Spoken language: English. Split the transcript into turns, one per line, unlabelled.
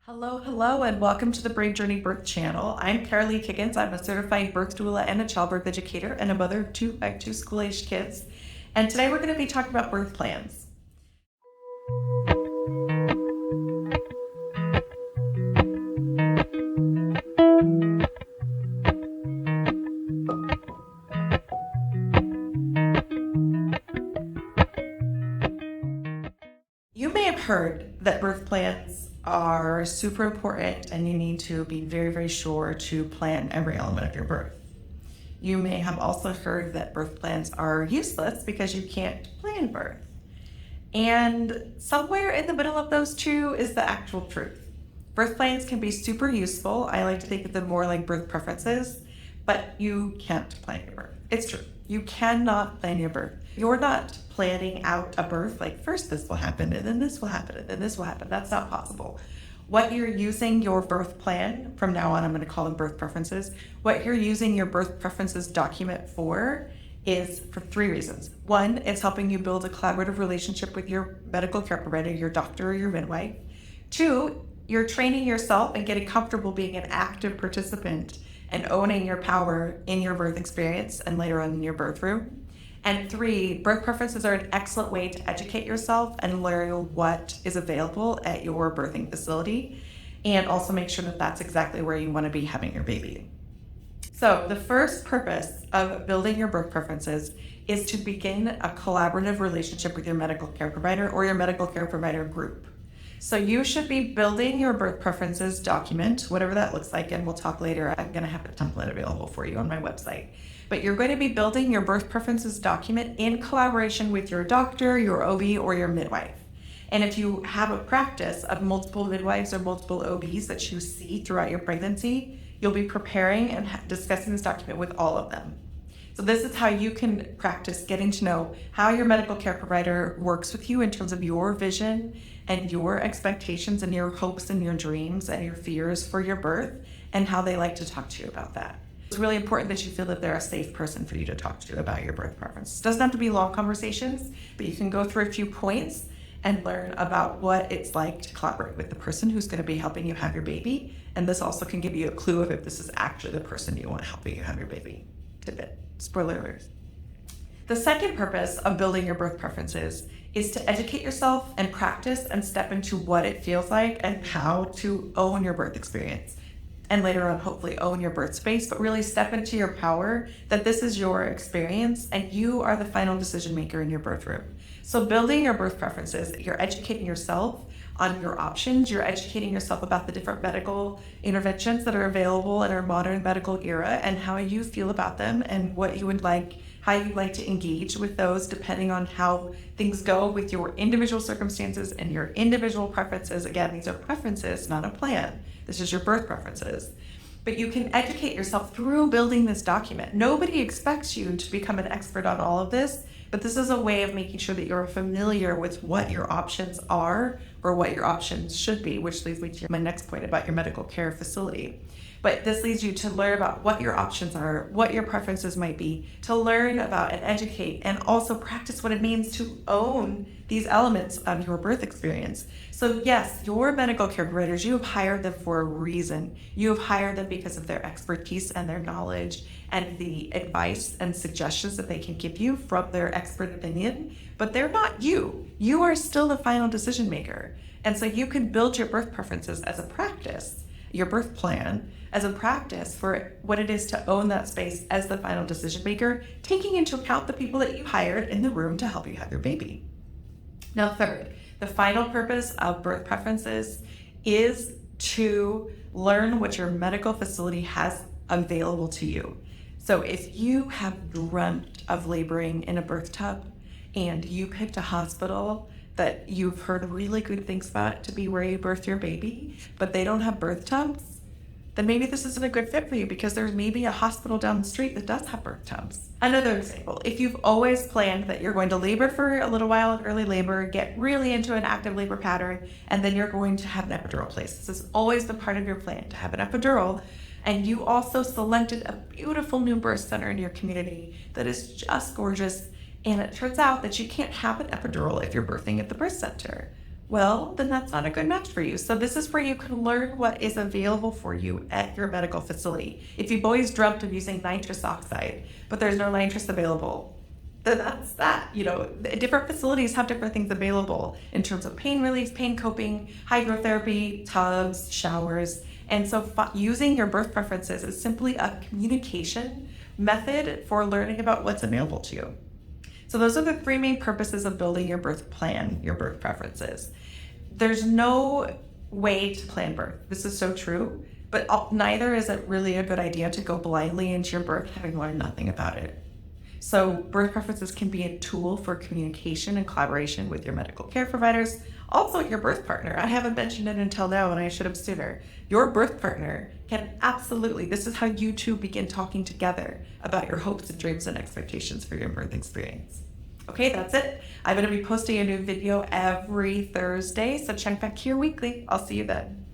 Hello, and welcome to the Brain Journey Birth Channel. I'm Cara Lee. I'm a certified birth doula and a childbirth educator and a mother of two school-aged kids. And today we're going to be talking about birth plans. You may have heard that birth plans are super important and you need to be very, very sure to plan every element of your birth. You may have also heard that birth plans are useless because you can't plan birth. And somewhere in the middle of those two is the actual truth. Birth plans can be super useful. I like to think of them more like birth preferences, but you can't plan your birth. It's true. You cannot plan your birth. You're not planning out a birth like first this will happen and then this will happen and then this will happen. That's not possible. What you're using your birth plan, from now on I'm going to call them birth preferences, what you're using your birth preferences document for is for three reasons. One, it's helping you build a collaborative relationship with your medical care provider, your doctor or your midwife. Two, you're training yourself and getting comfortable being an active participant and owning your power in your birth experience and later on in your birth room. And three, birth preferences are an excellent way to educate yourself and learn what is available at your birthing facility, and also make sure that that's exactly where you want to be having your baby. So the first purpose of building your birth preferences is to begin a collaborative relationship with your medical care provider or your medical care provider group. So you should be building your birth preferences document, whatever that looks like, and we'll talk later. I'm going to have a template available for you on my website. But you're going to be building your birth preferences document in collaboration with your doctor, your OB, or your midwife. And if you have a practice of multiple midwives or multiple OBs that you see throughout your pregnancy, you'll be preparing and discussing this document with all of them. So this is how you can practice getting to know how your medical care provider works with you in terms of your vision and your expectations and your hopes and your dreams and your fears for your birth and how they like to talk to you about that. It's really important that you feel that they're a safe person for you to talk to about your birth preference. It doesn't have to be long conversations, but you can go through a few points and learn about what it's like to collaborate with the person who's going to be helping you have your baby. And this also can give you a clue of if this is actually the person you want helping you have your baby. Tidbit. Spoiler alert. The second purpose of building your birth preferences is to educate yourself and practice and step into what it feels like and how to own your birth experience. And later on, hopefully own your birth space, but really step into your power that this is your experience and you are the final decision maker in your birth room. So building your birth preferences, you're educating yourself on your options, you're educating yourself about the different medical interventions that are available in our modern medical era and how you feel about them and what you would like, how you like to engage with those depending on how things go with your individual circumstances and your individual preferences. Again, these are preferences, not a plan. This is your birth preferences. But you can educate yourself through building this document. Nobody expects you to become an expert on all of this, but this is a way of making sure that you're familiar with what your options are or what your options should be, which leads me to my next point about your medical care facility. But this leads you to learn about what your options are, what your preferences might be, to learn about and educate, and also practice what it means to own these elements of your birth experience. So yes, your medical care providers, you have hired them for a reason. You have hired them because of their expertise and their knowledge and the advice and suggestions that they can give you from their expert opinion, but they're not you. You are still the final decision maker. And so you can build your birth preferences as a practice, your birth plan as a practice for what it is to own that space as the final decision maker, taking into account the people that you hired in the room to help you have your baby. Now, third, the final purpose of birth preferences is to learn what your medical facility has available to you. So if you have dreamt of laboring in a birth tub and you picked a hospital that you've heard really good things about to be where you birth your baby, but they don't have birth tubs, then maybe this isn't a good fit for you because there's maybe a hospital down the street that does have birth tubs. Another example, if you've always planned that you're going to labor for a little while in early labor, get really into an active labor pattern, and then you're going to have an epidural placed. This has always been part of your plan to have an epidural, and you also selected a beautiful new birth center in your community that is just gorgeous, and it turns out that you can't have an epidural if you're birthing at the birth center. well, then that's not a good match for you. So this is where you can learn what is available for you at your medical facility. If you've always dreamt of using nitrous oxide, but there's no nitrous available, then that's that. Different facilities have different things available in terms of pain relief, pain coping, hydrotherapy, tubs, showers. And so using your birth preferences is simply a communication method for learning about what's available to you. So those are the three main purposes of building your birth plan, your birth preferences. There's no way to plan birth. This is so true, but neither is it really a good idea to go blindly into your birth having learned nothing about it. So birth preferences can be a tool for communication and collaboration with your medical care providers, also your birth partner. I haven't mentioned it until now, and I should have sooner. Your birth partner can absolutely, this is how you two begin talking together about your hopes and dreams and expectations for your birth experience. Okay, that's it. I'm going to be posting a new video every Thursday, so check back here weekly. I'll see you then.